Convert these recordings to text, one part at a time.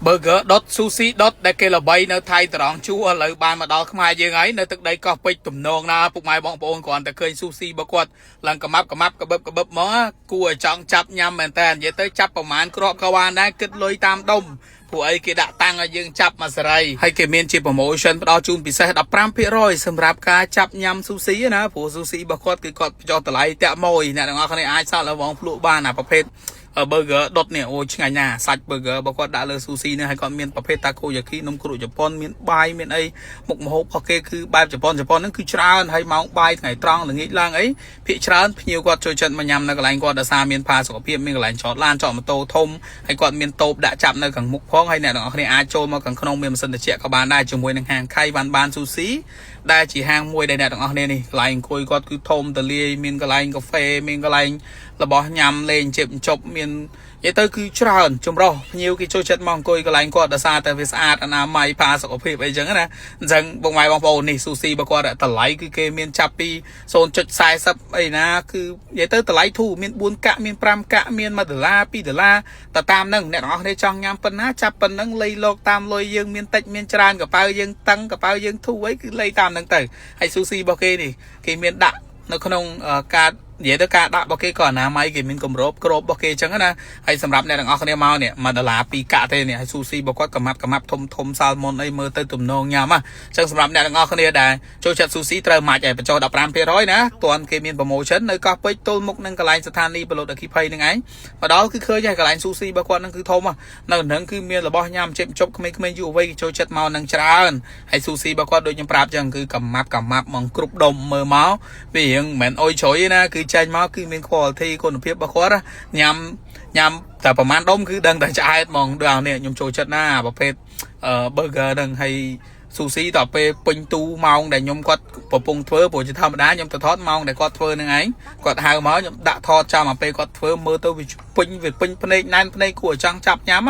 burger dot sushi dot ដែលគេល្បីនៅថៃត្រង់ជួឥឡូវបានមកដល់ខ្មែរយើងហើយនៅទឹកដីកោះពេជ្រទំនងណាពុកម៉ែបងប្អូនគ្រាន់តែឃើញ sushi របស់គាត់ឡើងកម៉ាប់កម៉ាប់កបឹបកបឹបមកគួរឲ្យចង់ចាប់ញ៉ាំមែនតើនិយាយទៅចាប់ប្រមាណគ្រាប់ក៏បានដែរគិតលុយតាមដុំពួកអីគេដាក់តាំងឲ្យយើងចាប់មួយសេរីហើយគេមានជា promotion ផ្ដល់ជូនពិសេស 15% សម្រាប់ការចាប់ញ៉ាំ sushi ណាព្រោះ sushi របស់គាត់គឺគាត់ចុះតម្លៃតាក់មួយអ្នកទាំងអស់គ្នាអាចសាកល្បងភ្លក់បានអាប្រភេទburger ដុតនេះអូឆ្ងាញ់ណាស់សាច់ burger របស់គាត់ដាក់លើ sushi នេះហើយគាត់មានប្រភេទ takoyaki នំគ្រក់ជប៉ុនមានបាយមានអីមុខម្ហូបរបស់គេគឺបែបជប៉ុនហ្នឹងគឺច្រើនហើយម៉ោងបាយថ្ងៃត្រង់ល្ងាចឡើងអីភាគច្រើនភ្ញៀវគាត់ចូលចិត្តមកញ៉ាំនៅកន្លែងគាត់ដោយសារមានផាសុខភាពមានកន្លែងចតឡានចតម៉ូតូធំហើយគាត់មានតូបដាក់ចាប់នៅខាងមុខផងហើយអ្នកទាំងអស់គ្នាអាចចូលមកខាងក្នុងមានម៉ាស៊ីនត្រជាក់ក៏បានដែរជាមួយនឹងហាងខៃវ៉ាន់បាន sushi ដែលជាហាងមួយដែលអ្នកទាំងអស់គ្នានេះកន្លែងអង្គុយគាត់គឺធំទលាយមានកន្លែងកាហ្វេមានកន្លែងរបស់ញ៉ាំលេងជិបជប់មាននិយាយទៅគឺច្រើនចម្រុះភ្ញៀវគេចូលចិត្តមកអង្គុយកន្លែងគាត់ដោយសារតែវាស្អាតអនាម័យផាសុខភាពអីចឹងណាអញ្ចឹងបងប្អូននេះ sushi របស់គាត់តម្លៃគឺគេមានចាប់ពី 0.40 អីណាគឺនិយាយទៅតម្លៃធូរមាន4កាក់មាន5កាក់មាន$1 $2ទៅតាមហ្នឹងអ្នកទាំងអស់គ្នាចង់ញ៉ាំប៉ុណ្ណាចាប់ប៉ុណ្ណឹងលៃលោកតាមលុយយើងមានតិចមានច្រើនកប៉ៅយើងតឹងកប៉ៅយើងធូរអីគឺលៃតាមហ្នឹងទៅហើយ sushi របស់គេនេះគេមានដាក់នៅក្នុងការនិយាយទៅការដាក់របស់គេក៏អនាម័យគេមានគម្របគ្របរបស់គេអញ្ចឹងណាហើយសម្រាប់អ្នកទាំងអស់គ្នាមកនេះ$1 2កាក់ទេនេះហើយ sushi របស់គាត់កម៉ាប់ធំសាល់មុនអីមើលទៅទំនងញ៉ាំហ៎អញ្ចឹងសម្រាប់អ្នកទាំងអស់គ្នាដែលចូលចិត្ត sushi ត្រូវម៉ាច់ឲ្យបញ្ចុះ 15% ណាតន់គេមាន promotion នៅកោះពេជ្រទល់មុខនឹងកន្លែងស្ថានីយ៍បលូតអគ្គិភ័យហ្នឹងឯងមកដល់គឺឃើញហើយកន្លែង sushi របស់គាត់ហ្នឹងគឺធំនៅហ្នឹងគឺមានរបស់ញ៉ាំជិបជប់ក្មេងៗយុវវ័យគេចូលចិត្តមកនឹងច្រើនហើយ sushi របស់គាត់ដូចខ្ញុំប្រាប់អញ្ចឹងគឺកម៉ាប់មកគ្រប់ដុំមើលមកវារៀងមិនមែនអុយជ្រុយណាគឺចេញមកគឺមាន quality គុណភាពរបស់គាត់ញ៉ាំតែប្រហែលដុំគឺដឹងតែឆ្អែតហ្មងដល់នេះខ្ញុំចូលចិត្តណាប្រភេទburger ហ្នឹងហើយ sushi ដល់ពេលពេញទូម៉ោងដែលខ្ញុំគាត់កំពុងធ្វើព្រោះជាធម្មតាខ្ញុំទៅថតម៉ោងដែលគាត់ធ្វើនឹងឯងគាត់ហៅមកខ្ញុំដាក់ថតចាំមកពេលគាត់ធ្វើមើលទៅវាពេញភ្នែកណែនភ្នែកគួរឲ្យចង់ចាប់ញ៉ាំ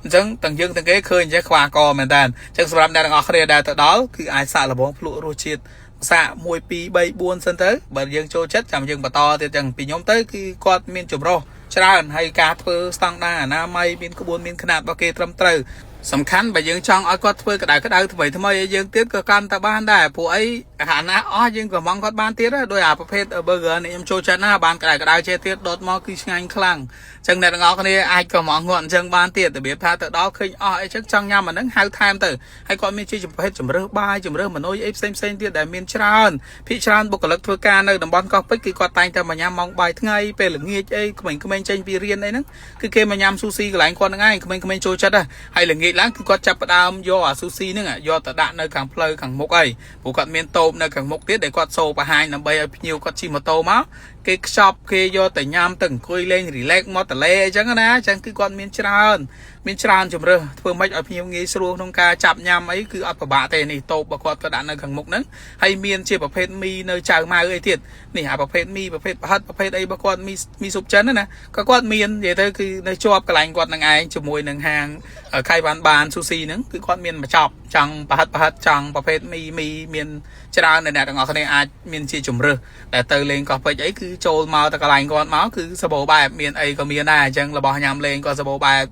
អញ្ចឹងទាំងយើងទាំងគេឃើញចេះខ្វះកមែនតើអញ្ចឹងសម្រាប់អ្នកទាំងអស់គ្នាដែលទៅដល់គឺអាចសាកល្បងភ្លក់រសជាតិសាក1 2 3 4សិនទៅបើយើងចូលចិត្តចាំយើងបន្តទៀតចឹងពីខ្ញុំទៅគឺគាត់មានចម្រុះច្រើនហើយការធ្វើស្តង់ដារអនាម័យមានក្បួនមានຂະຫນាតរបស់គេត្រឹមត្រូវសំខាន់បើយើងចង់ឲ្យគាត់ធ្វើក្តៅថ្មីឲ្យយើងទៀតក៏កាន់តែបានដែរព្រោះអីអាហារណាអស់យើងក៏មកគាត់បានទៀតដែរដោយអាប្រភេទ burger នេះខ្ញុំចូលចិត្តណាបានក្តៅចេះទៀតដុតមកគឺឆ្ងាញ់ខ្លាំងអញ្ចឹងអ្នកទាំងអស់គ្នាអាចក៏មកងក់អញ្ចឹងបានទៀតរបៀបថាទៅដល់ឃើញអស់អីចឹងចង់ញ៉ាំអាហ្នឹងហៅថែមទៅហើយគាត់មានជាប្រភេទជំរើសបាយជំរើសមនុយអីផ្សេងទៀតដែលមានច្រើនភាគច្រើនបុគ្គលិកធ្វើការនៅតំបន់កោះពេជ្រគឺគាត់តែងតែមកញ៉ាំម៉ោងបាយថ្ងៃពេលល្ងាចអីក្មេងៗចេញពីរៀនអីហ្នឹងគឺគេមកញ៉ាំ sushi កន្លែងគាត់ហ្នឹងឯងក្មេងៗចូលចិត្តហើយល្ងាចឡើងគឺគាត់ចាប់ផ្ដើមយកអា sushi ហ្នឹងយកទៅដាក់នៅខាងផ្លូវខាងមុខអីព្រោះគាត់មានតូបនៅខាងមុខទៀតដែលគាត់សូបង្ហាញដើម្បីឲ្យភ្ញៀវគាត់ជិះម៉ូតូមកគេខ្ចប់គេយកទៅញ៉ាំទៅអង្គុយលេង relax មកតលេអញ្ចឹងណាអញ្ចឹងគឺគាត់មានច្រើនជំរើសធ្វើម៉េចឲ្យភ្ញៀវងាយស្រួលក្នុងការចាប់ញ៉ាំអីគឺអត់ពិបាកទេនេះតូបរបស់គាត់ក៏ដាក់នៅខាងមុខហ្នឹងហើយមានជាប្រភេទមីនៅចៅម៉ៅអីទៀតនេះអាប្រភេទមីប្រភេទប្រហិតប្រភេទអីរបស់គាត់មីស៊ុបចិនណាក៏គាត់មាននិយាយទៅគឺនៅជាប់កន្លែងគាត់នឹងឯងជាមួយនឹងហាងខៃវ៉ាន់បាន sushi ហ្នឹងគឺគាត់មានបញ្ចប់ចង់ប្រហិតចង់ប្រភេទមីមានច្រើនដែលអ្នកទាំងអស់គ្នាអាចមានជាជំរើសដែលទៅលេងកោះពេជ្រអីគឺចូលមកទៅកន្លែងគាត់មកគឺសបោបែបមានអីក៏មានដែរអញ្ចឹងរបស់ញ៉ាំលេងក៏សបោបែប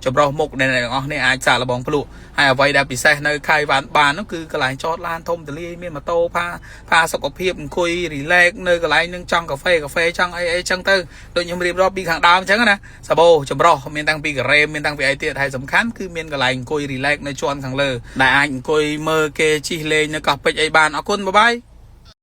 ចម្រុះមុខដែលអ្នកទាំងអស់គ្នាអាចសាកល្បងភ្លក់ហើយអ្វីដែលពិសេសនៅខៃវ៉ាន់បាននោះគឺកន្លែងចតឡានធំទលាយមានម៉ូតូផាសុខភាពអង្គុយ relax នៅកន្លែងនឹងចង់កាហ្វេចង់អីចឹងទៅដូចខ្ញុំរៀបរាប់ពីខាងដើមអញ្ចឹងណាសបោចម្រុះមានតាំងពីការ៉េមមានតាំងពីអីទៀតហើយសំខាន់គឺមានកន្លែងអង្គុយ relax នៅជាន់ខាងលើដែលអាចអង្គុយមើលគេជិះលេងនៅកោះពេជ្រអីបានអរគុណបាយបាយ